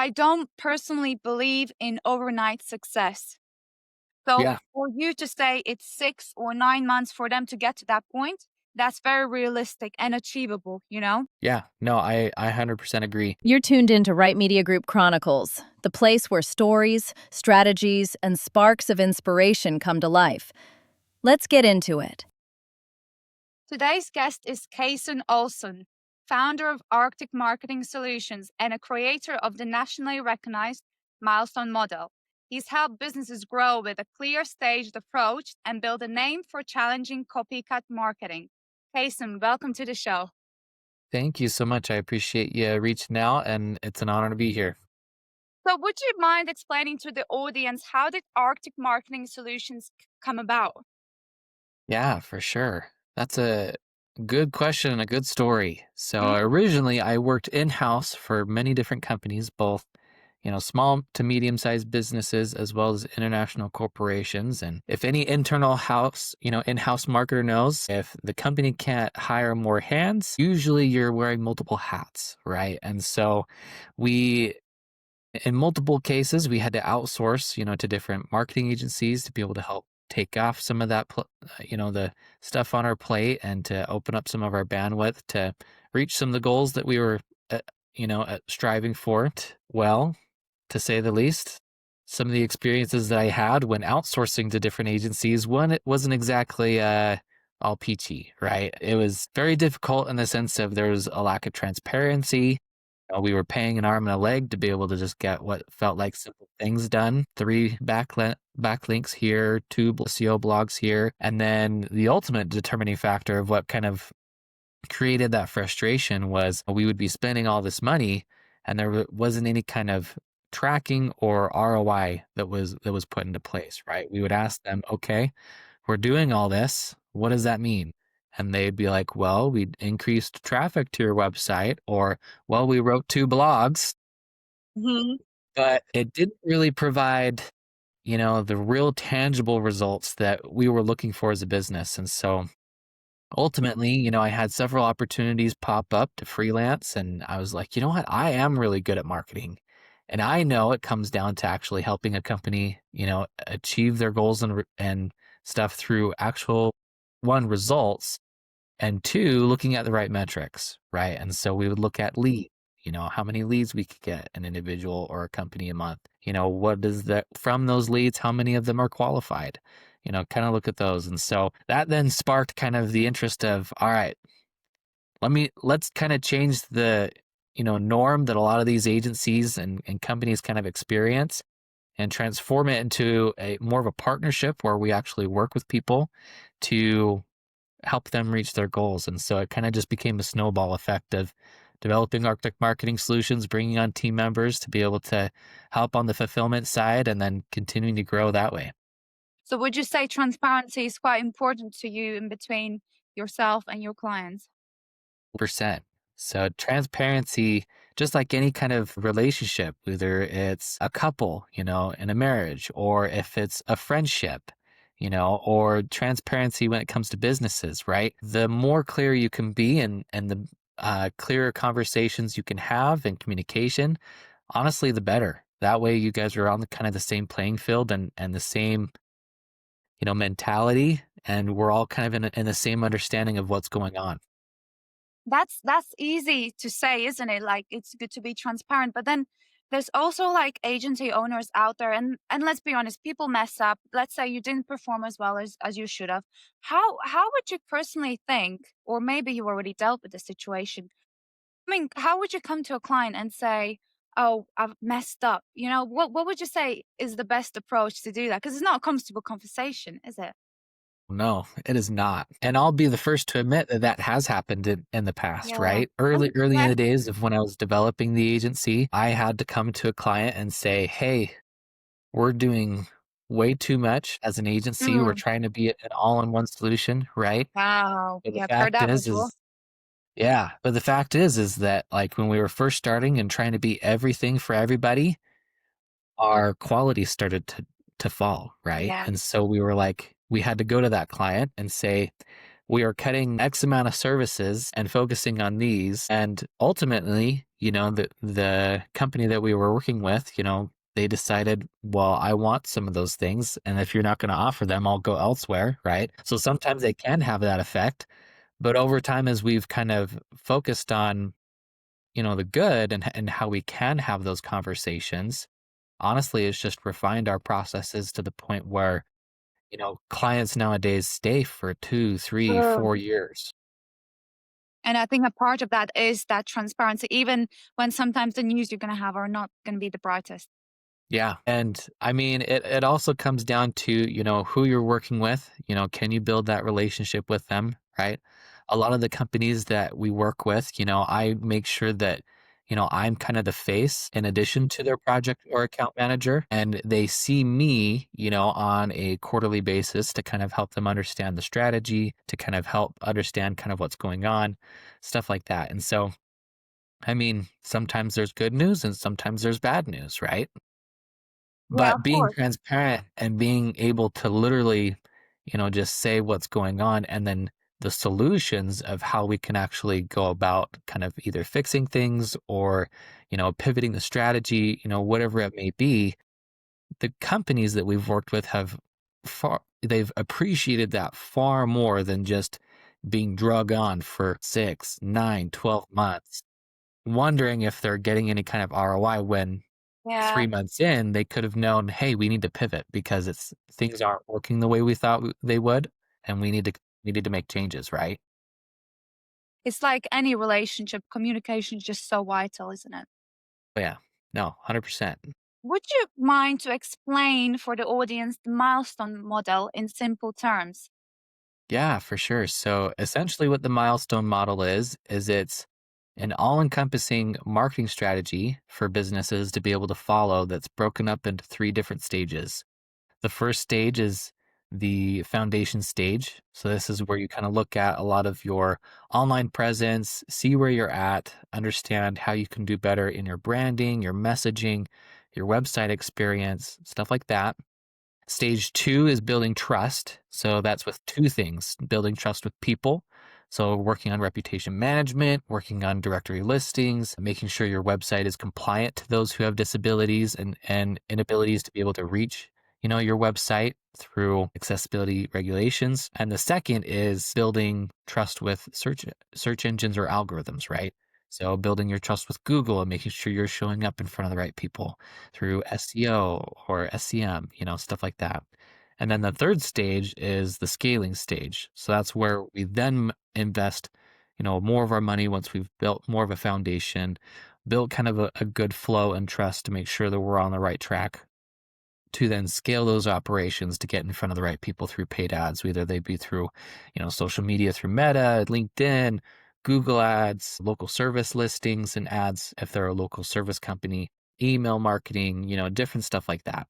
I don't personally believe in overnight success. So Yeah. for you to say it's 6 or 9 months for them to get to that point, that's very realistic and achievable, you know? Yeah. No, I 100% agree. You're tuned into Right Media Group Chronicles, the place where stories, strategies, and sparks of inspiration come to life. Let's get into it. Today's guest is Kason Olson, founder of Arctic Marketing Solutions and a creator of the nationally recognized Milestone Model. He's helped businesses grow with a clear staged approach and build a name for challenging copycat marketing. Kason, welcome to the show. Thank you so much. I appreciate you reaching out, and it's an honor to be here. So, would you mind explaining to the audience how did Arctic Marketing Solutions come about? Yeah, for sure. That's a good question and a good story. So Mhm. originally I worked in-house for many different companies, both, small to medium-sized businesses as well as international corporations. And if any internal house, in-house marketer knows, if the company can't hire more hands, usually you're wearing multiple hats, right? And so we in multiple cases, we had to outsource, to different marketing agencies to be able to help take off some of that, the stuff on our plate and to open up some of our bandwidth to reach some of the goals that we were, striving for. Well, to say the least, some of the experiences that I had when outsourcing to different agencies, one, it wasn't exactly all peachy, right? It was very difficult in the sense of there was a lack of transparency. We were paying an arm and a leg to be able to just get what felt like simple things done. 3 backlinks here, 2 SEO blogs here. And then the ultimate determining factor of what kind of created that frustration was we would be spending all this money and there wasn't any kind of tracking or ROI that was put into place, right? We would ask them, okay, we're doing all this. What does that mean? And they'd be like, well, we increased traffic to your website, or, well, we wrote 2 blogs, Mhm. but it didn't really provide, the real tangible results that we were looking for as a business. And so ultimately, I had several opportunities pop up to freelance, and I was like, you know what? I am really good at marketing. And I know it comes down to actually helping a company, achieve their goals and stuff through actual one, results, and two, looking at the right metrics, right? And so we would look at lead, how many leads we could get an individual or a company a month. What is that from those leads, how many of them are qualified? Kind of look at those. And so that then sparked kind of the interest of, all right, let's kind of change the, norm that a lot of these agencies and companies kind of experience and transform it into a more of a partnership where we actually work with people to help them reach their goals. And so it kind of just became a snowball effect of developing Arctic Marketing Solutions, bringing on team members to be able to help on the fulfillment side and then continuing to grow that way. So, would you say transparency is quite important to you in between yourself and your clients? Percent. So transparency, just like any kind of relationship, whether it's a couple, in a marriage, or if it's a friendship, or transparency when it comes to businesses, right? The more clear you can be and the clearer conversations you can have and communication, honestly, the better. That way you guys are on the kind of the same playing field and the same, mentality. And we're all kind of in the same understanding of what's going on. That's easy to say, isn't it? Like it's good to be transparent, but then there's also like agency owners out there and let's be honest, people mess up. Let's say you didn't perform as well as you should have. How would you personally think, or maybe you already dealt with the situation? I mean, how would you come to a client and say, "Oh, I've messed up." What would you say is the best approach to do that? Because it's not a comfortable conversation, is it? No, it is not. And I'll be the first to admit that that has happened in the past, Yeah. right? Early in Yeah. the days of when I was developing the agency, I had to come to a client and say, "Hey, we're doing way too much as an agency. We're Mm. trying to be an all-in-one solution, right?" Wow. But the Yeah, I've heard fact that is before. is yeah, but the fact is that like when we were first starting and trying to be everything for everybody, our quality started to fall, right? Yeah. And so we were like, we had to go to that client and say, we are cutting X amount of services and focusing on these. And ultimately, the company that we were working with, they decided, well, I want some of those things, and if you're not going to offer them, I'll go elsewhere, right? So sometimes they can have that effect, but over time, as we've kind of focused on, the good and how we can have those conversations, honestly, it's just refined our processes to the point where, clients nowadays stay for 2, 3, True. 4 years. And I think a part of that is that transparency, even when sometimes the news you're going to have are not going to be the brightest. Yeah. And I mean, it also comes down to, who you're working with. Can you build that relationship with them? Right. A lot of the companies that we work with, I make sure that, I'm kind of the face in addition to their project or account manager. And they see me, on a quarterly basis to kind of help them understand the strategy, to kind of help understand kind of what's going on, stuff like that. And so, I mean, sometimes there's good news and sometimes there's bad news, right? Yeah, But of being course. transparent and being able to literally, just say what's going on and then the solutions of how we can actually go about kind of either fixing things or, pivoting the strategy, whatever it may be, the companies that we've worked with they've appreciated that far more than just being drug on for 6, 9, 12 months, wondering if they're getting any kind of ROI when Yeah. 3 months in, they could have known, "Hey, we need to pivot because things aren't working the way we thought they would, and we need to make changes," right? It's like any relationship, communication is just so vital, isn't it? But yeah. No, 100%. Would you mind to explain for the audience the milestone model in simple terms? Yeah, for sure. So, essentially what the milestone model is it's an all-encompassing marketing strategy for businesses to be able to follow that's broken up into 3 different stages. The first stage is the foundation stage. So, this is where you kind of look at a lot of your online presence, see where you're at, understand how you can do better in your branding, your messaging, your website experience, stuff like that. Stage 2 is building trust. So, that's with 2 things: building trust with people. So, working on reputation management, working on directory listings, making sure your website is compliant to those who have disabilities and inabilities to be able to reach, your website through accessibility regulations. And the second is building trust with search engines or algorithms, right? So, building your trust with Google and making sure you're showing up in front of the right people through SEO or SEM, stuff like that. And then the third stage is the scaling stage. So that's where we then invest, more of our money once we've built more of a foundation, built kind of a good flow and trust to make sure that we're on the right track to then scale those operations to get in front of the right people through paid ads, whether they be through, social media through Meta, LinkedIn, Google ads, local service listings and ads if they're a local service company, email marketing, different stuff like that.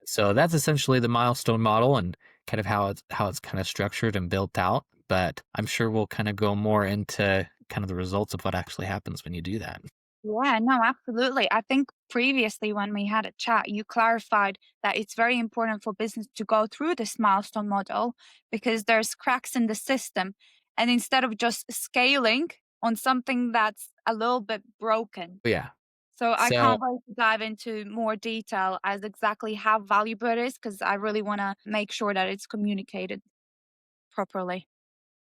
So that's essentially the milestone model and kind of how it's kind of structured and built out. But I'm sure we'll kind of go more into kind of the results of what actually happens when you do that. Yeah, no, absolutely. I think previously when we had a chat, you clarified that it's very important for business to go through this milestone model because there's cracks in the system. And instead of just scaling on something that's a little bit broken. But yeah. So I So can't wait to dive into more detail as exactly how valuable it is because I really want to make sure that it's communicated properly.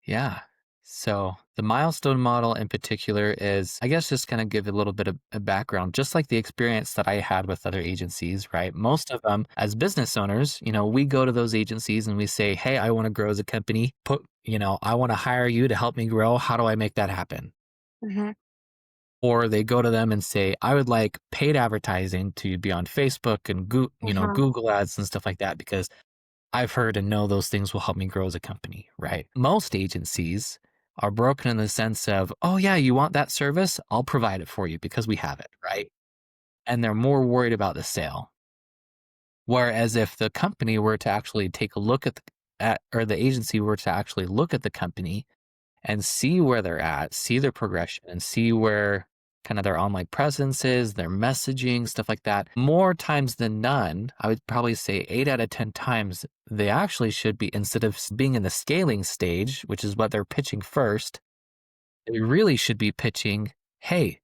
yeah. So the milestone model in particular is, I guess, just kind of give a little bit of a background, just like the experience that I had with other agencies, right? Most of them, as business owners, we go to those agencies and we say, "Hey, I want to grow as a company. I want to hire you to help me grow. How do I make that happen?" Hmm. Or they go to them and say, "I would like paid advertising to be on Facebook and Hmm. Google ads and stuff like that because I've heard and know those things will help me grow as a company," right? Most agencies are broken in the sense of, "Oh yeah, you want that service? I'll provide it for you because we have it," right? And they're more worried about the sale. Whereas if the company were to actually take a look or the agency were to actually look at the company and see where they're at, see their progression, and see where kind of their online presence is, their messaging, stuff like that. More times than none, I would probably say 8 out of 10 times, they actually should be, instead of being in the scaling stage, which is what they're pitching first, they really should be pitching, "Hey,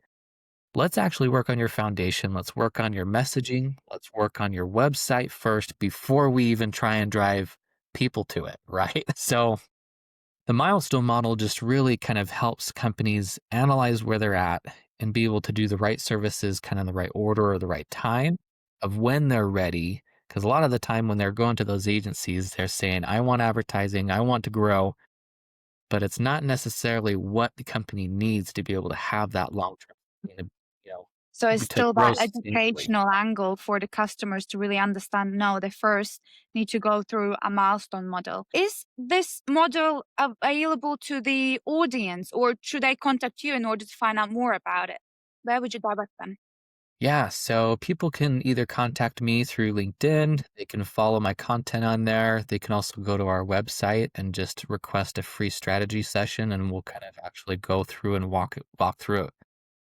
let's actually work on your foundation. Let's work on your messaging. Let's work on your website first before we even try and drive people to it, right? So the milestone model just really kind of helps companies analyze where they're at and be able to do the right services kind of in the right order or the right time of when they're ready. Because a lot of the time when they're going to those agencies, they're saying, I want advertising, I want to grow, but it's not necessarily what the company needs to be able to have that long term, you know, So it's to still grow that sustainably. educational angle for the customers to really understand. No, they first need to go through a milestone model. Is this model available to the audience, or should they contact you in order to find out more about it? Where would you direct them? Yeah, so people can either contact me through LinkedIn, they can follow my content on there. They can also go to our website and just request a free strategy session and we'll kind of actually go through and walk through it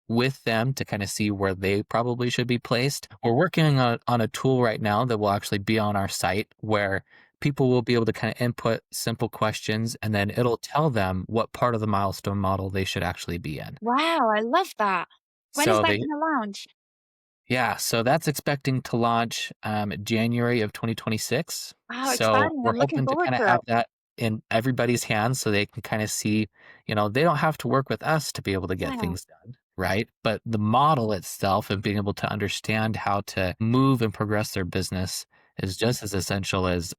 with them to kind of see where they probably should be placed. We're working on a tool right now that will actually be on our site where people will be able to kind of input simple questions and then it'll tell them what part of the milestone model they should actually be in. Wow, I love that. When is So that they going to launch? Yeah, so that's expecting to launch January of 2026. Wow, So exciting. we're I'm looking hoping to forward kind of to have it. that in everybody's hands so they can kind of see, they don't have to work with us to be able to get Yeah. things done, right? But the model itself and being able to understand how to move and progress their business is just as essential as,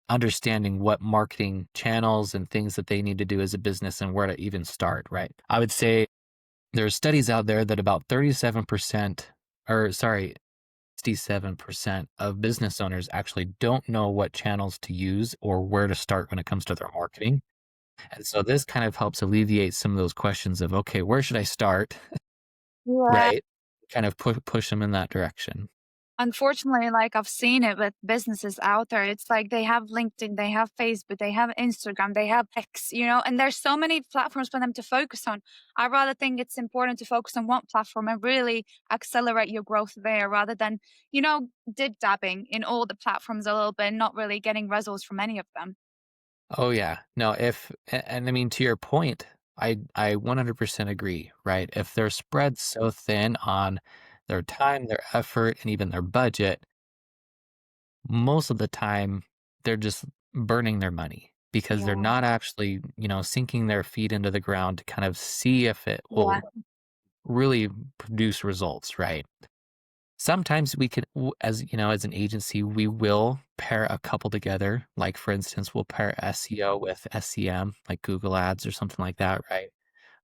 understanding what marketing channels and things that they need to do as a business and where to even start, right? I would say there are studies out there that about 37%, or sorry, 67% of business owners actually don't know what channels to use or where to start when it comes to their marketing. And so this kind of helps alleviate some of those questions of, okay, where should I start? Yeah. Right? Kind of push them in that direction. Unfortunately, like I've seen it with businesses out there, it's like they have LinkedIn, they have Facebook, they have Instagram, they have X, and there's so many platforms for them to focus on. I rather think it's important to focus on one platform and really accelerate your growth there rather than, dip dabbing in all the platforms a little bit and not really getting results from any of them. Oh yeah. No, and I mean to your point, I 100% agree, right? If they're spread so thin on their time, their effort, and even their budget, most of the time they're just burning their money because they're Yeah. not actually, sinking their feet into the ground to kind of see if it Yeah. will really produce results, right? Sometimes we could, as an agency, we will pair a couple together. Like, for instance, we'll pair SEO with SEM, like Google Ads or something like that, right?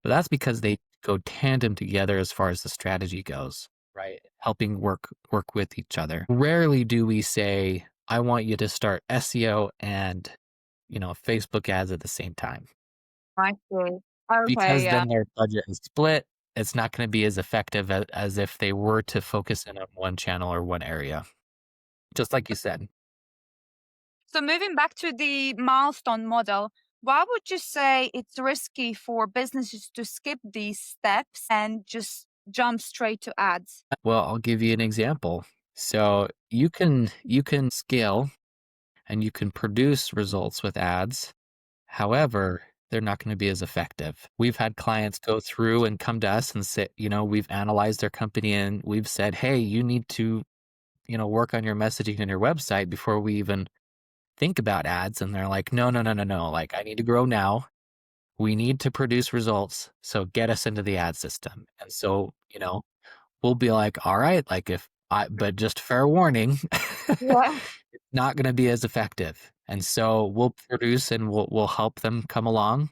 But that's because they go tandem together as far as the strategy goes, right? Helping work with each other. Rarely do we say, I want you to start SEO and, Facebook ads at the same time I see. Okay, because yeah. then their budget is split. It's not going to be as effective as if they were to focus in on one channel or one area, just like you said. So moving back to the milestone model, why would you say it's risky for businesses to skip these steps and just jump straight to ads? Well, I'll give you an example. So you can scale and you can produce results with ads. However, they're not going to be as effective. We've had clients go through and come to us and say, we've analyzed their company and we've said, hey, you need to, work on your messaging and your website before we even think about ads. And they're like, no, no, no, no, no. Like, I need to grow now. We need to produce results. So get us into the ad system. And so, we'll be like, all right, like but just fair warning, Yeah. it's not going to be as effective. And so we'll produce and we'll help them come along.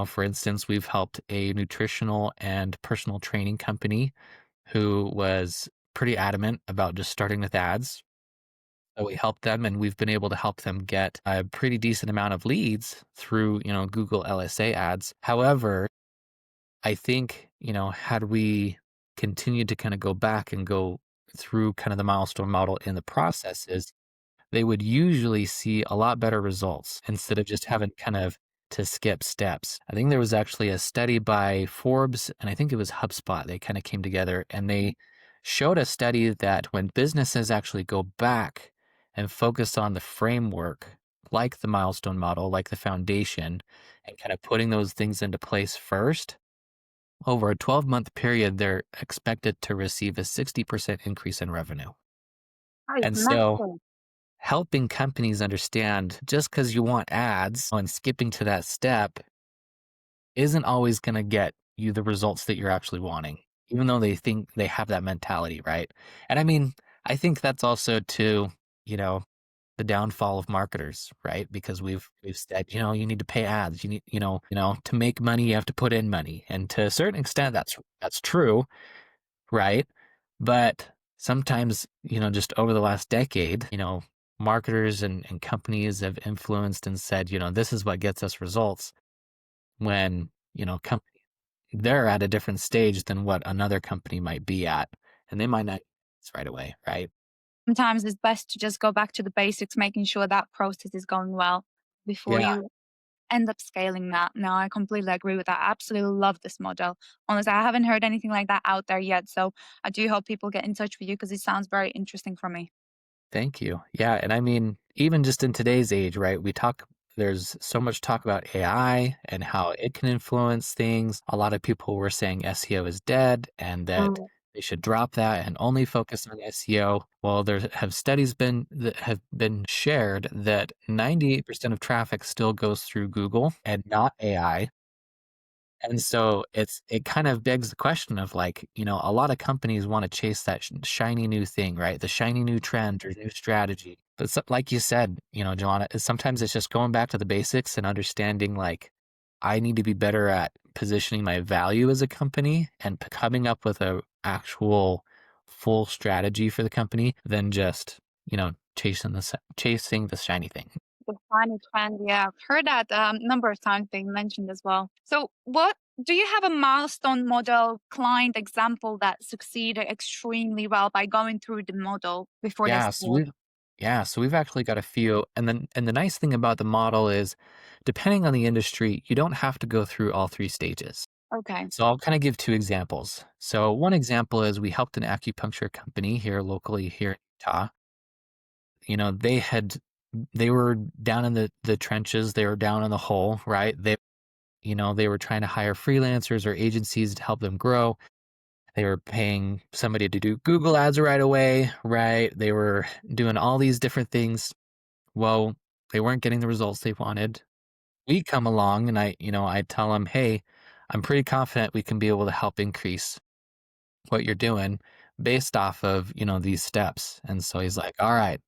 For instance, we've helped a nutritional and personal training company who was pretty adamant about just starting with ads. So we helped them and we've been able to help them get a pretty decent amount of leads through, Google LSA ads. However, I think, had we continued to kind of go back and go through kind of the milestone model in the processes, they would usually see a lot better results instead of just having kind of to skip steps. I think there was actually a study by Forbes and I think it was HubSpot. They kind of came together and they showed a study that when businesses actually go back and focus on the framework, like the milestone model, like the foundation, and kind of putting those things into place first, over a 12-month period, they're expected to receive a 60% increase in revenue. That is And so massive. helping companies understand just because you want ads and skipping to that step isn't always going to get you the results that you're actually wanting, even though they think they have that mentality, right? And I mean, I think that's also to, you know, the downfall of marketers, right? Because we've said, you need to pay ads. You need, to make money, you have to put in money. And to a certain extent that's true, right? But sometimes, just over the last decade, marketers and companies have influenced and said, this is what gets us results when, they're at a different stage than what another company might be at. And they might not right away, right? Sometimes it's best to just go back to the basics, making sure that process is going well before Yeah. you end up scaling that. No, I completely agree with that. I absolutely love this model. Honestly, I haven't heard anything like that out there yet. So I do hope people get in touch with you because it sounds very interesting for me. Thank you. Yeah, and I mean, even just in today's age, right? There's so much talk about AI and how it can influence things. A lot of people were saying SEO is dead and that Mm. they should drop that and only focus on SEO. Well, there have studies been that have been shared that 98% of traffic still goes through Google and not AI. And so it kind of begs the question of like, a lot of companies want to chase that shiny new thing, right? The shiny new trend or new strategy. But like you said, Joanna, sometimes it's just going back to the basics and understanding like I need to be better at positioning my value as a company and coming up with a actual full strategy for the company than just, chasing the shiny thing. The shiny trend, yeah, I've heard that number of times being mentioned as well. So, what do you have a milestone model client example that succeeded extremely well by going through the model before they Yeah, so scaled? we've yeah, so we've actually got a few. And the nice thing about the model is depending on the industry, you don't have to go through all three stages. Okay. So I'll kind of give two examples. So one example is we helped an acupuncture company here locally here in Utah. You know, they were down in the trenches, they were down in the hole, right? They were trying to hire freelancers or agencies to help them grow. They were paying somebody to do Google ads right away, right? They were doing all these different things. Well, they weren't getting the results they wanted. We come along and I tell them, hey, I'm pretty confident we can be able to help increase what you're doing based off of, these steps. And so he's like, all right,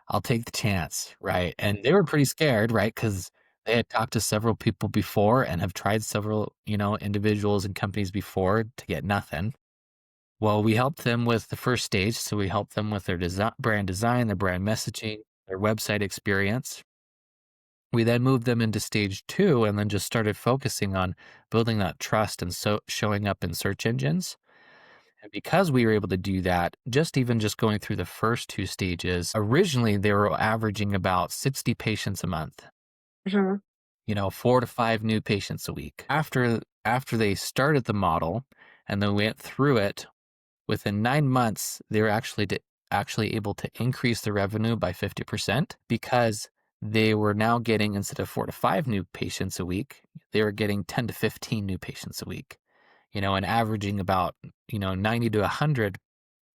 I'll take the chance, right? And they were pretty scared, right? Because they had talked to several people before and have tried several, individuals and companies before to get nothing. Well, we helped them with the first stage. So we helped them with their brand design, their brand messaging, their website experience. We then moved them into stage two and then just started focusing on building that trust and so showing up in search engines. And because we were able to do that, just going through the first two stages, originally they were averaging about 60 patients a month, Mhm. 4 to 5 new patients a week. After they started the model and they went through it, within 9 months, they were actually able to increase the revenue by 50% because they were now getting, instead of 4 to 5 new patients a week, they were getting 10 to 15 new patients a week, and averaging about, 90 to 100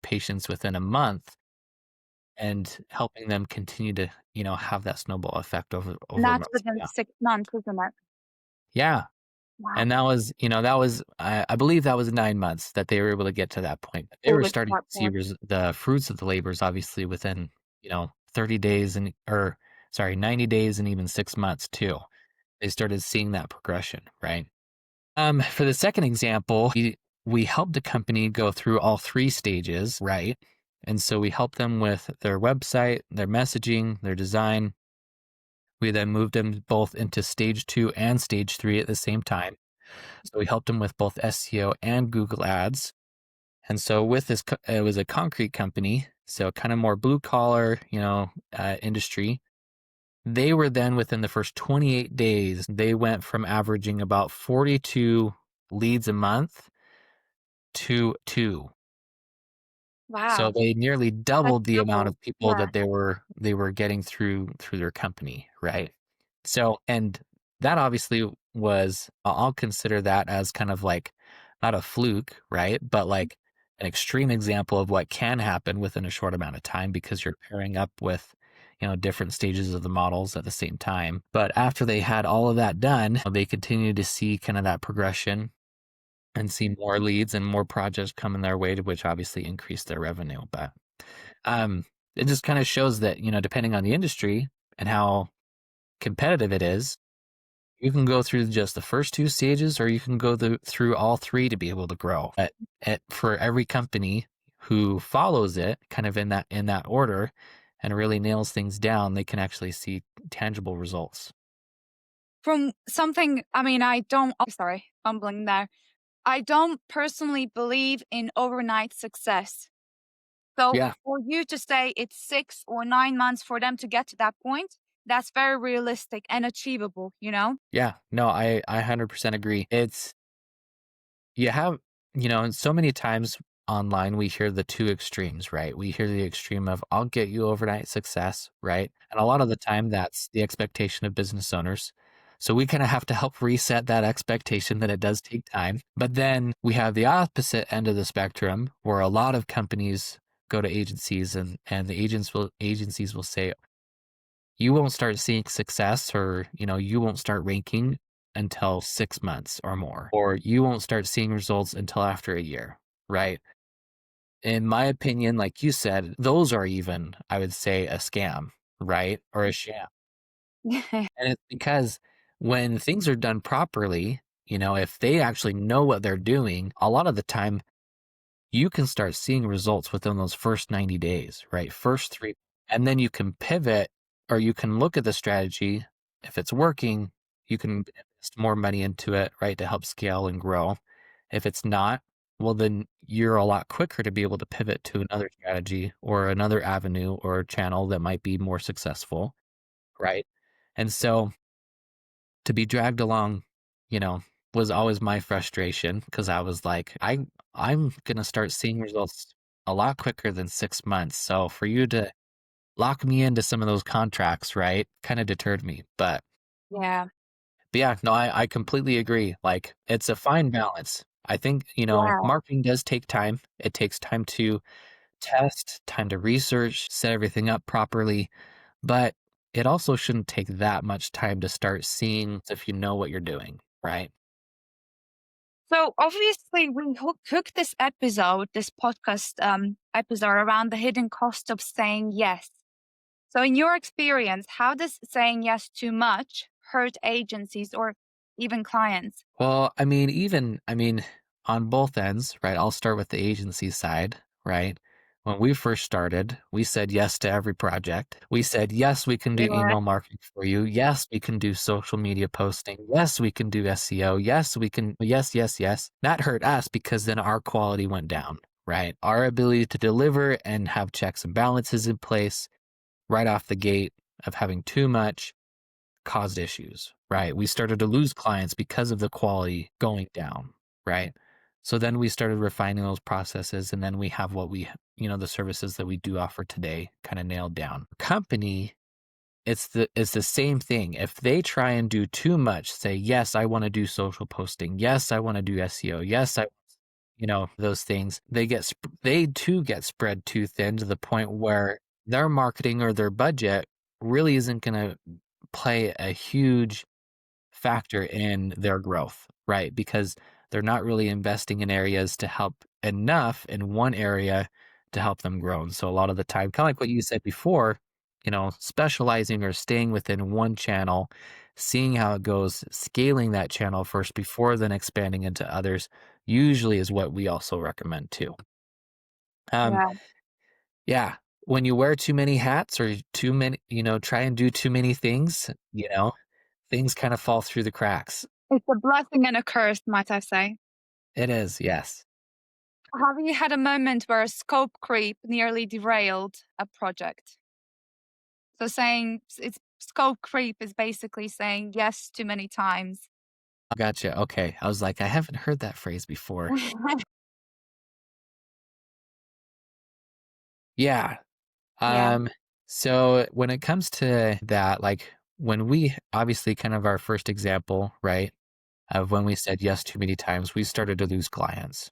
patients within a month and helping them continue to, have that snowball effect And over that's months. within Yeah. 6 months, isn't it? Yeah. Wow. And I believe that was 9 months that they were able to get to that point. They Full were with starting to that see point. the fruits of the labors, obviously, within, 30 days or sorry, 90 days and even 6 months too. They started seeing that progression, right? For the second example, we helped a company go through all three stages, right? And so we helped them with their website, their messaging, their design. We then moved them both into stage two and stage three at the same time. So we helped them with both SEO and Google Ads. And so with this, it was a concrete company, so kind of more blue collar, industry. They were then within the first 28 days, they went from averaging about 42 leads a month to 2. So Wow. they nearly That's doubled the amount double. of people Yeah. that they were getting through their company, right? So, and that obviously was, I'll consider that as kind of like not a fluke, right? But like an extreme example of what can happen within a short amount of time because you're pairing up with, different stages of the models at the same time. But after they had all of that done, they continued to see kind of that progression and see more leads and more projects coming their way, to which obviously increased their revenue. But um, it just kind of shows that, depending on the industry and how competitive it is, you can go through just the first two stages, or you can go through all three to be able to grow. But for every company who follows it, kind of in that order, and really nails things down, they can actually see tangible results. From something, I mean, I don't, oh, sorry, fumbling there. I don't personally believe in overnight success. So Yeah, for you to say it's 6 or 9 months for them to get to that point, that's very realistic and achievable, you know? yeah. No, I 100% agree. It's You have, and so many times online we hear the two extremes, right? We hear the extreme of I'll get you overnight success, right? And a lot of the time that's the expectation of business owners. So we kind of have to help reset that expectation that it does take time. But then we have the opposite end of the spectrum where a lot of companies go to agencies, and the agencies will say you won't start seeing success, or you won't start ranking until 6 months or more, or you won't start seeing results until after a year, right? In my opinion, like you said, those are even, I would say, a scam, right? Or a sham. And it's because when things are done properly, if they actually know what they're doing, a lot of the time you can start seeing results within those first 90 days, right? First three. And then you can pivot, or you can look at the strategy. If it's working, you can invest more money into it, right? To help scale and grow. If it's not, well, then you're a lot quicker to be able to pivot to another strategy or another avenue or channel that might be more successful, right? And so to be dragged along, you know, was always my frustration, because I was like, I'm gonna start seeing results a lot quicker than 6 months. So for you to lock me into some of those contracts, right, kind of deterred me. Yeah, But yeah, no, I completely agree. Like it's a fine balance. I think, yeah. marketing does take time. It takes time to test, time to research, set everything up properly. But it also shouldn't take that much time to start seeing if you know what you're doing, right? So obviously we hooked this podcast episode around the hidden cost of saying yes. So in your experience, how does saying yes too much hurt agencies or even clients? Well, I mean, on both ends, right? I'll start with the agency side, right? When we first started, we said yes to every project. We said, yes, we can do Yeah, email marketing for you. Yes, we can do social media posting. Yes, we can do SEO. Yes, we can. Yes, yes, yes. That hurt us because then our quality went down, right? Our ability to deliver and have checks and balances in place right off the gate of having too much caused issues, right? We started to lose clients because of the quality going down, right? So then we started refining those processes, and then we have the services that we do offer today kind of nailed down. Company, it's the same thing. If they try and do too much, say, yes, I want to do social posting. Yes, I want to do SEO. Yes, those things, they too get spread too thin to the point where their marketing or their budget really isn't going to play a huge factor in their growth, right? Because they're not really investing in areas to help enough in one area to help them grow. And so a lot of the time, kind of like what you said before, specializing or staying within one channel, seeing how it goes, scaling that channel first before then expanding into others, usually is what we also recommend too. Um, yeah. yeah, when you wear too many hats, or too many, try and do too many things, things kind of fall through the cracks. It's a blessing and a curse, might I say. It is, yes. Have you had a moment where scope creep nearly derailed a project? So saying it's scope creep is basically saying yes too many times. Gotcha. Okay. I was like, I haven't heard that phrase before. Yeah. Yeah. Um, so when it comes to that, like when we obviously kind of our first example, right? of when we said yes too many times, we started to lose clients.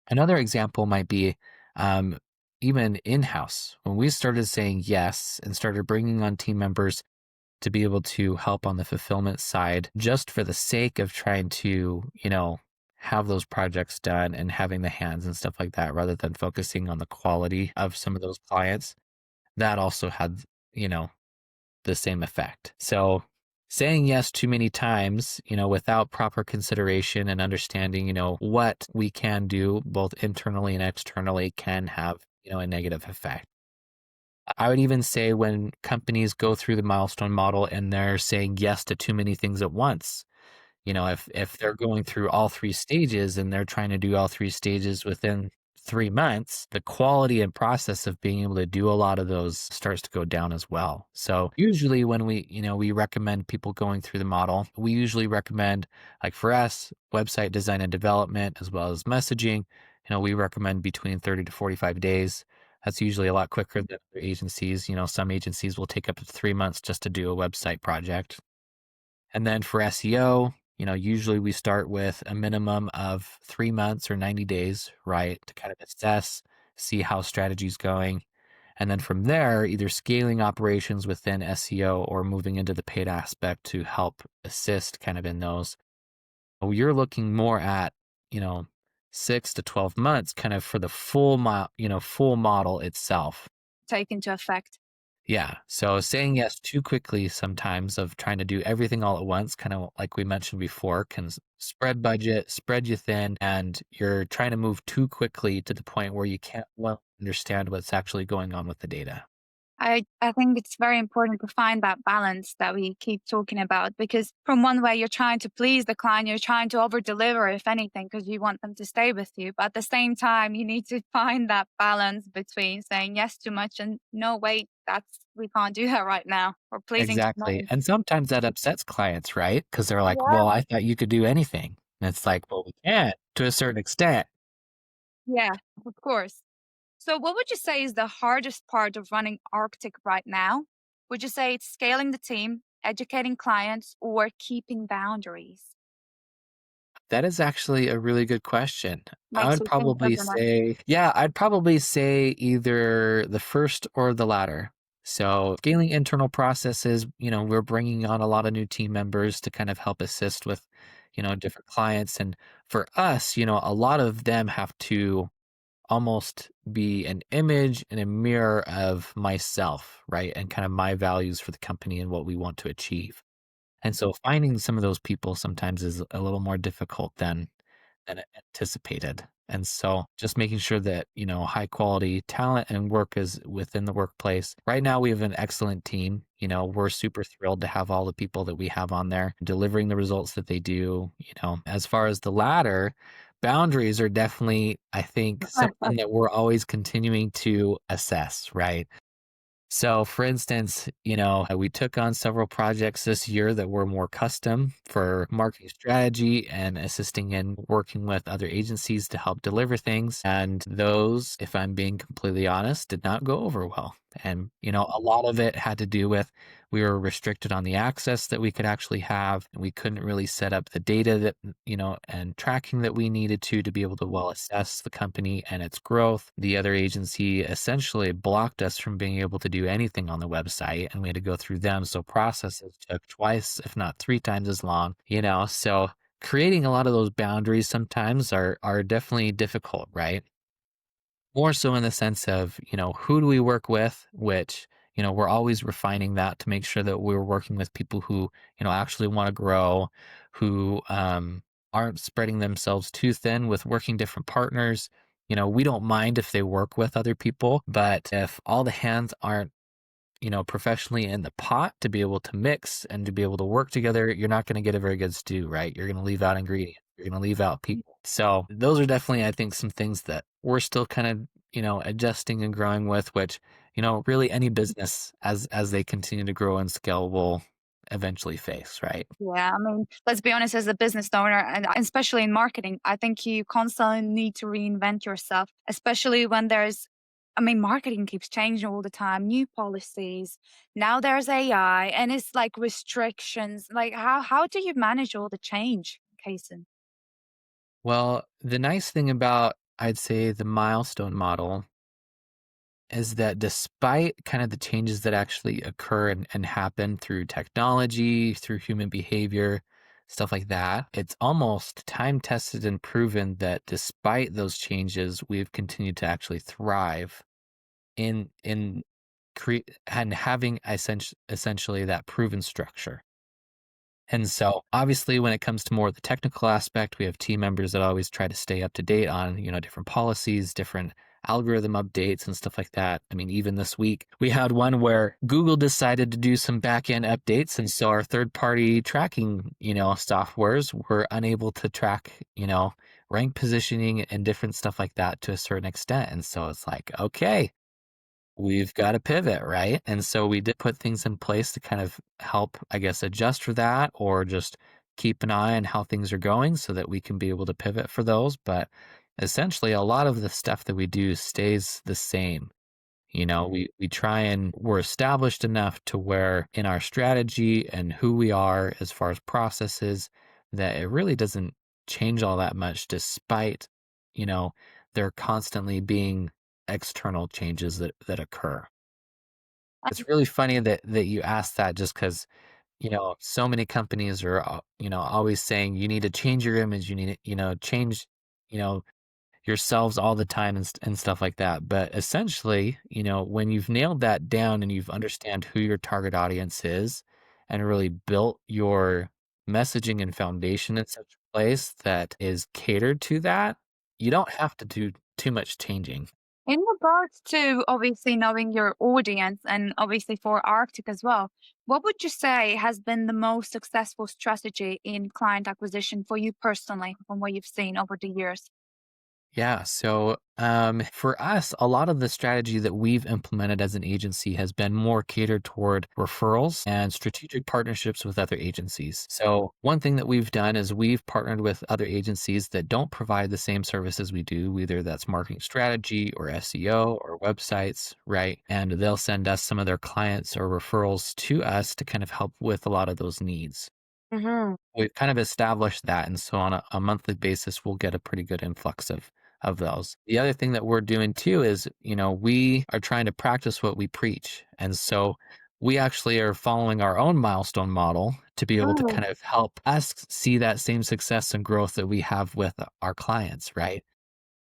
Another example might be um, even in house. When we started saying yes and started bringing on team members to be able to help on the fulfillment side, just for the sake of trying to, have those projects done and having the hands and stuff like that, rather than focusing on the quality of some of those clients, that also had, you know, the same effect. So saying yes too many times, without proper consideration and understanding, what we can do both internally and externally can have, a negative effect. I would even say when companies go through the milestone model and they're saying yes to too many things at once, if they're going through all three stages and they're trying to do all three stages within 3 months, the quality and process of being able to do a lot of those starts to go down as well. So usually when we recommend people going through the model, we usually recommend, like for us, website design and development as well as messaging, we recommend between 30 to 45 days. That's usually a lot quicker than other agencies. Some agencies will take up to 3 months just to do a website project. And then for SEO, usually we start with a minimum of 3 months or 90 days, right? To kind of assess, see how strategy's going. And then from there, either scaling operations within SEO or moving into the paid aspect to help assist kind of in those. You're looking more at, you know, 6 to 12 months kind of for the full model itself. Take into effect. Yeah. So saying yes too quickly sometimes of trying to do everything all at once, kind of like we mentioned before, can spread budget, spread you thin, and you're trying to move too quickly to the point where you can't well understand what's actually going on with the data. I think it's very important to find that balance that we keep talking about, because from one way you're trying to please the client, you're trying to over deliver if anything because you want them to stay with you, but at the same time you need to find that balance between saying yes too much and no, wait, that's we can't do that right now, or pleasing too much. Exactly. And sometimes that upsets clients, right? Because they're like, Yeah. well, I thought you could do anything. And it's like, well, we can to a certain extent. Yeah, of course. So what would you say is the hardest part of running Arctic right now? Would you say it's scaling the team, educating clients, or keeping boundaries? That is actually a really good question. I Makes would you think, probably doesn't it? say, yeah, I'd probably say either the first or the latter. So, scaling internal processes, we're bringing on a lot of new team members to kind of help assist with, different clients. And for us, a lot of them have to almost be an image and a mirror of myself, right? And kind of my values for the company and what we want to achieve. And so finding some of those people sometimes is a little more difficult than anticipated. And so just making sure that, high quality talent and work is within the workplace. Right now we have an excellent team. We're super thrilled to have all the people that we have on there delivering the results that they do. As far as the latter, boundaries are definitely, I think, something that we're always continuing to assess, right? So, for instance, we took on several projects this year that were more custom for marketing strategy and assisting in working with other agencies to help deliver things. And those, if I'm being completely honest, did not go over well. And, a lot of it had to do with we were restricted on the access that we could actually have. And we couldn't really set up the data that, and tracking that we needed to be able to well assess the company and its growth. The other agency essentially blocked us from being able to do anything on the website, and we had to go through them. So processes took twice, if not three times as long, So creating a lot of those boundaries sometimes are definitely difficult, right? More so in the sense of, who do we work with, which, we're always refining that to make sure that we're working with people who, actually want to grow, who aren't spreading themselves too thin with working different partners. We don't mind if they work with other people, but if all the hands aren't professionally in the pot to be able to mix and to be able to work together, you're not going to get a very good stew, right? You're going to leave out ingredients. You're going to leave out people. So those are definitely, I think, some things that we're still kind of, adjusting and growing with, which, really any business as they continue to grow and scale will eventually face, right? Yeah, I mean, let's be honest, as a business owner, and especially in marketing, I think you constantly need to reinvent yourself, especially when there's I mean, marketing keeps changing all the time, new policies. Now there's AI and it's like restrictions. Like how do you manage all the change, Kason? Well, the nice thing about, I'd say, the milestone model is that despite kind of the changes that actually occur and happen through technology, through human behavior, stuff like that, it's almost time tested and proven that despite those changes, we've continued to actually thrive in create and having essentially that proven structure. And so obviously when it comes to more of the technical aspect, we have team members that always try to stay up to date on, different policies, different algorithm updates and stuff like that. I mean, even this week, we had one where Google decided to do some back end updates. And so our third party tracking, softwares were unable to track, rank positioning and different stuff like that to a certain extent. And so it's like, okay, we've got to pivot, right? And so we did put things in place to kind of help, I guess, adjust for that or just keep an eye on how things are going so that we can be able to pivot for those. But essentially, a lot of the stuff that we do stays the same. We try and we're established enough to where in our strategy and who we are as far as processes that it really doesn't change all that much despite, you know, there constantly being external changes that occur. It's really funny that you asked that just because, so many companies are, always saying you need to change your image, you need to, change, you know, yourselves all the time and stuff like that. But essentially, when you've nailed that down and you've understand who your target audience is and really built your messaging and foundation in such a place that is catered to that, you don't have to do too much changing. In regards to obviously knowing your audience and obviously for Arctic as well, what would you say has been the most successful strategy in client acquisition for you personally from what you've seen over the years? Yeah. So for us, a lot of the strategy that we've implemented as an agency has been more catered toward referrals and strategic partnerships with other agencies. So one thing that we've done is we've partnered with other agencies that don't provide the same services we do, whether that's marketing strategy or SEO or websites, right? And they'll send us some of their clients or referrals to us to kind of help with a lot of those needs. Hmm. We've kind of established that. And so on a monthly basis, we'll get a pretty good influx of those. The other thing that we're doing too is, we are trying to practice what we preach. And so we actually are following our own milestone model to be able to Mm. kind of help us see that same success and growth that we have with our clients, right?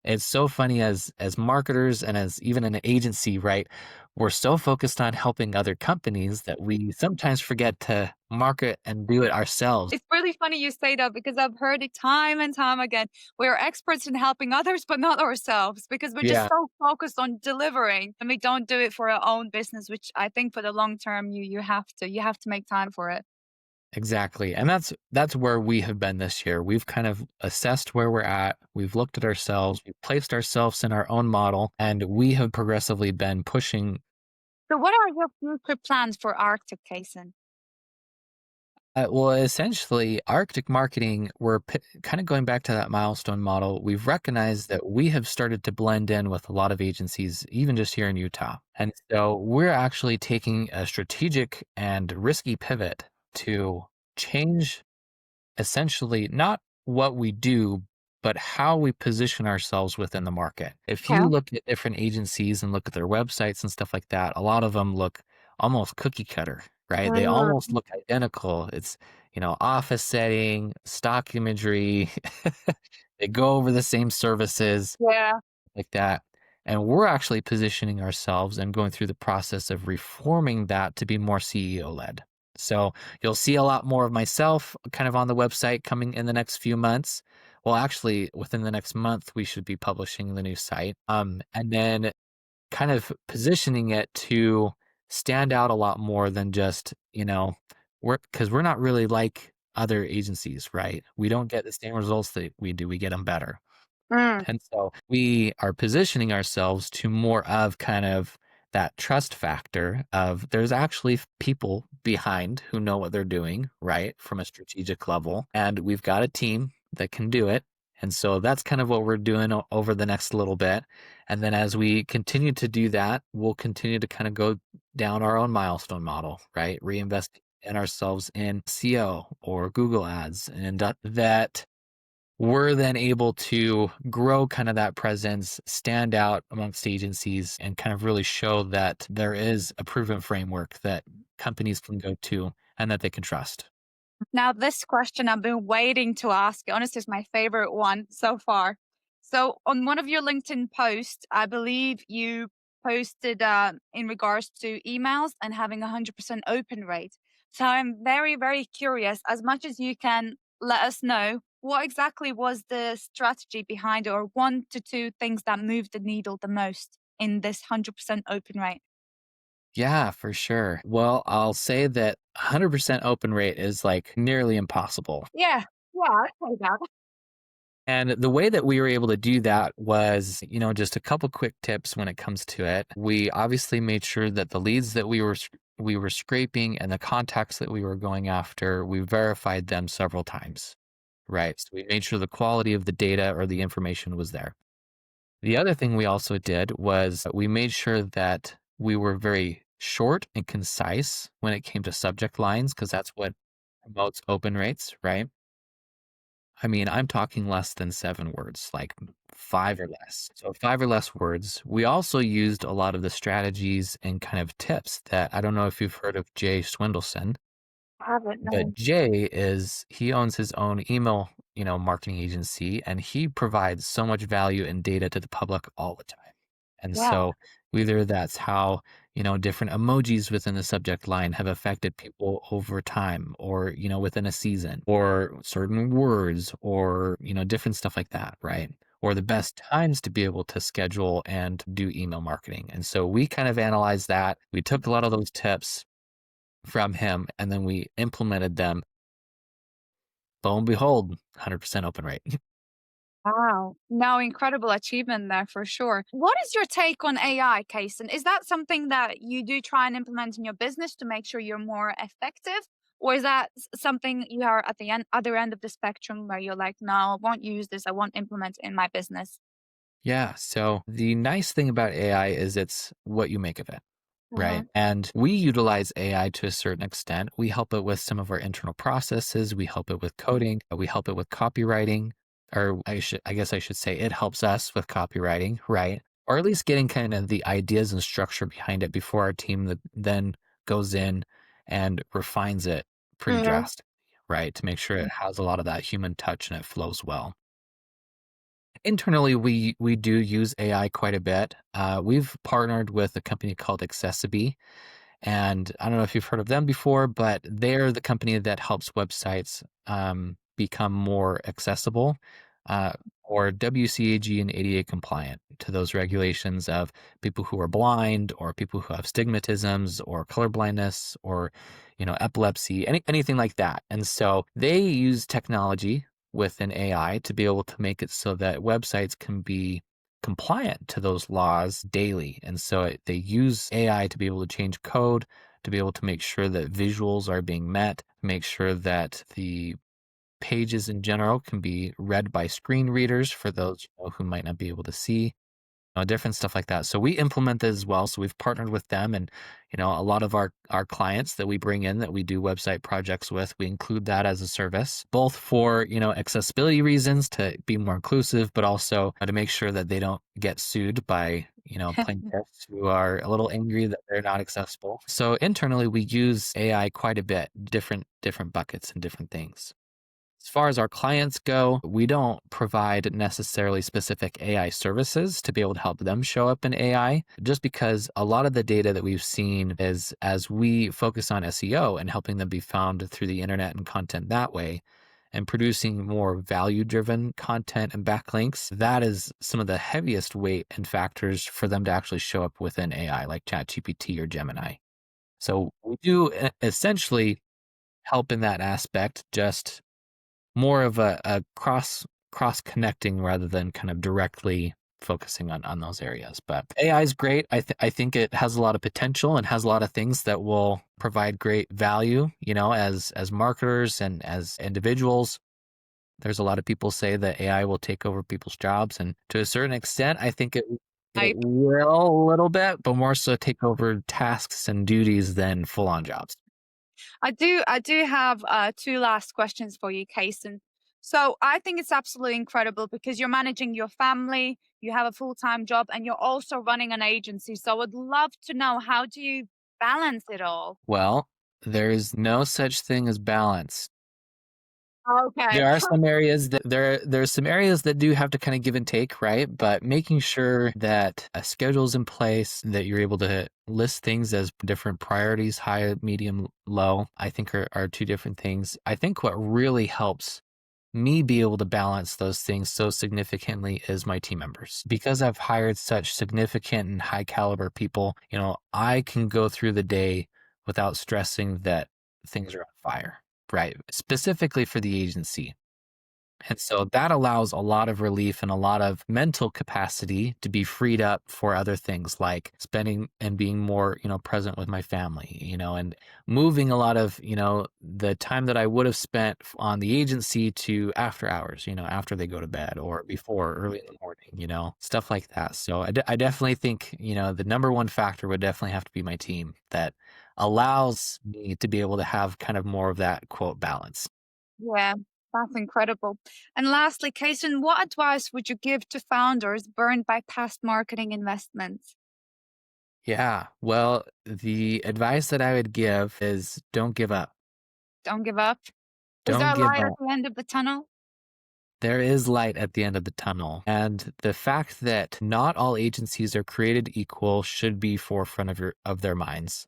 It's so funny as marketers and as even an agency, right? We're so focused on helping other companies that we sometimes forget to market and do it ourselves. It's really funny you say that because I've heard it time and time again. We're experts in helping others, but not ourselves because we're just Yeah. so focused on delivering and we don't do it for our own business, which I think for the long term you have to make time for it. Exactly. And that's where we have been this year. We've kind of assessed where we're at. We've looked at ourselves, we've placed ourselves in our own model, and we have progressively been pushing. So what are your future plans for Arctic, Kason? Well, essentially, Arctic marketing, we're kind of going back to that milestone model. We've recognized that we have started to blend in with a lot of agencies, even just here in Utah. And so we're actually taking a strategic and risky pivot to change essentially not what we do, but how we position ourselves within the market. If Yeah. you look at different agencies and look at their websites and stuff like that, a lot of them look almost cookie cutter, right? They almost look identical. It's, office setting, stock imagery. They go over the same services Yeah. like that. And we're actually positioning ourselves and going through the process of reforming that to be more CEO led. So you'll see a lot more of myself kind of on the website coming in the next few months. Well, actually, within the next month, we should be publishing the new site. And then kind of positioning it to stand out a lot more than just, we're not really like other agencies, right? We don't get the same results that we do, we get them better. Mm. And so we are positioning ourselves to more of kind of that trust factor of there's actually people behind who know what they're doing, right? From a strategic level. And we've got a team that can do it. And so that's kind of what we're doing over the next little bit. And then as we continue to do that, we'll continue to kind of go down our own milestone model, right? Reinvest in ourselves in SEO or Google ads. And that we're then able to grow kind of that presence, stand out amongst agencies, and kind of really show that there is a proven framework that companies can go to and that they can trust. Now, this question I've been waiting to ask. Honestly, is my favorite one so far. So, on one of your LinkedIn posts, I believe you posted in regards to emails and having 100% open rate. So, I'm very, very curious. As much as you can let us know, what exactly was the strategy behind it, or one to two things that moved the needle the most in this 100% open rate? Yeah, for sure. Well, I'll say that 100% open rate is like nearly impossible. Yeah, yeah, I say that. And the way that we were able to do that was, just a couple quick tips when it comes to it. We obviously made sure that the leads that we were scraping and the contacts that we were going after, we verified them several times, right? So we made sure the quality of the data or the information was there. The other thing we also did was we made sure that we were very short and concise when it came to subject lines, because that's what promotes open rates, right? I mean, I'm talking less than 7 words, like 5 or less. So 5 or less words. We also used a lot of the strategies and kind of tips that I don't know if you've heard of Jay Swindelson, I haven't, but no. he owns his own email, marketing agency, and he provides so much value and data to the public all the time. And Yeah. so whether that's how, different emojis within the subject line have affected people over time or, within a season, or certain words or, different stuff like that, right? Or the best times to be able to schedule and do email marketing. And so we kind of analyzed that. We took a lot of those tips from him and then we implemented them. Lo and behold, 100% open rate. Wow. No, incredible achievement there for sure. What is your take on AI, Kason? Is that something that you do try and implement in your business to make sure you're more effective? Or is that something you are at the other end of the spectrum where you're like, no, I won't use this, I won't implement it in my business? Yeah. So the nice thing about AI is it's what you make of it. Uh-huh. Right. And we utilize AI to a certain extent. We help it with some of our internal processes. We help it with coding. We help it with copywriting. Or I guess I should say it helps us with copywriting, right? Or at least getting kind of the ideas and structure behind it before our team then goes in and refines it pretty Mhm. drastically, right? To make sure it has a lot of that human touch and it flows well. Internally, we do use AI quite a bit. We've partnered with a company called Accessiby, and I don't know if you've heard of them before, but they're the company that helps websites become more accessible or WCAG and ADA compliant to those regulations of people who are blind or people who have stigmatisms or color blindness or epilepsy, anything like that. And so they use technology with an AI to be able to make it so that websites can be compliant to those laws daily. And so they use AI to be able to change code, to be able to make sure that visuals are being met, make sure that the pages in general can be read by screen readers for those who might not be able to see, different stuff like that. So we implement this as well. So we've partnered with them, and a lot of our clients that we bring in that we do website projects with, we include that as a service, both for accessibility reasons to be more inclusive, but also to make sure that they don't get sued by plaintiffs who are a little angry that they're not accessible. So internally, we use AI quite a bit, different buckets and different things. As far as our clients go, we don't provide necessarily specific AI services to be able to help them show up in AI, just because a lot of the data that we've seen is as we focus on SEO and helping them be found through the internet and content that way, and producing more value-driven content and backlinks, that is some of the heaviest weight and factors for them to actually show up within AI, like ChatGPT or Gemini. So we do essentially help in that aspect, just more of a cross connecting rather than kind of directly focusing on those areas. But AI is great. I think it has a lot of potential and has a lot of things that will provide great value, as marketers and as individuals. There's a lot of people say that AI will take over people's jobs, and to a certain extent, I think it I will a little bit, but more so take over tasks and duties than full-on jobs. I do have two last questions for you, Kason. So I think it's absolutely incredible because you're managing your family, you have a full-time job, and you're also running an agency. So I would love to know, how do you balance it all? Well, there is no such thing as balance. Okay. There are some areas that there's some areas that do have to kind of give and take, right? But making sure that a schedule's in place, that you're able to list things as different priorities, high, medium, low, I think are two different things. I think what really helps me be able to balance those things so significantly is my team members. Because I've hired such significant and high caliber people, I can go through the day without stressing that things are on fire, right? Specifically for the agency. And so that allows a lot of relief and a lot of mental capacity to be freed up for other things like spending and being more, present with my family, and moving a lot of, the time that I would have spent on the agency to after hours, after they go to bed or before early in the morning, stuff like that. So I definitely think, the number one factor would definitely have to be my team that allows me to be able to have kind of more of that quote balance. Yeah, that's incredible. And lastly, Kason, what advice would you give to founders burned by past marketing investments? Yeah. Well, the advice that I would give is don't give up. Don't give up. Is there Don't a give light at up. the end of the tunnel? There is light at the end of the tunnel. And the fact that not all agencies are created equal should be forefront of their minds.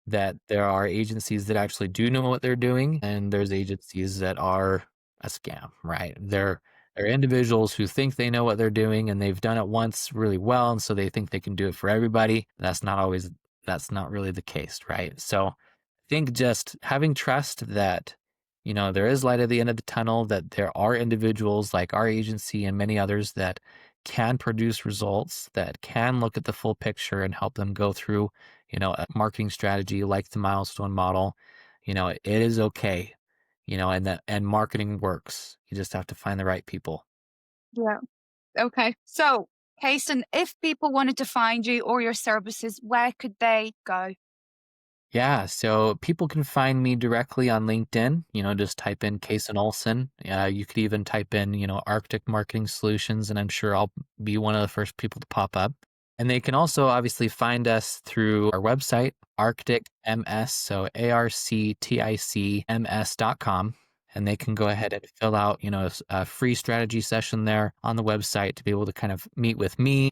That there are agencies that actually do know what they're doing, and there's agencies that are a scam, right? They're individuals who think they know what they're doing and they've done it once really well, and so they think they can do it for everybody. That's not really the case, right? So I think just having trust that, there is light at the end of the tunnel, that there are individuals like our agency and many others that can produce results, that can look at the full picture and help them go through, a marketing strategy like the Milestone model. It is okay, and marketing works. You just have to find the right people. Yeah. Okay. So, Kason, if people wanted to find you or your services, where could they go? Yeah, so people can find me directly on LinkedIn. Just type in Kason Olson. You could even type in, Arctic Marketing Solutions, and I'm sure I'll be one of the first people to pop up. And they can also obviously find us through our website, Arctic MS, so ARCTICMS.com. And they can go ahead and fill out, a free strategy session there on the website to be able to kind of meet with me,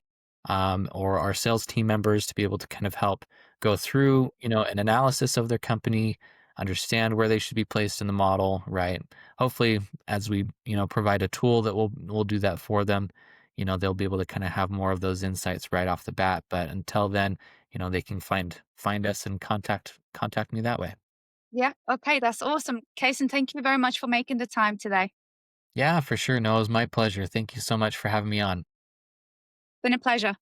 or our sales team members to be able to kind of help go through, an analysis of their company, understand where they should be placed in the model, right? Hopefully, as we, provide a tool that will do that for them, they'll be able to kind of have more of those insights right off the bat. But until then, they can find us and contact me that way. Yeah. Okay. That's awesome. Kason, thank you very much for making the time today. Yeah, for sure. No, it was my pleasure. Thank you so much for having me on. Been a pleasure.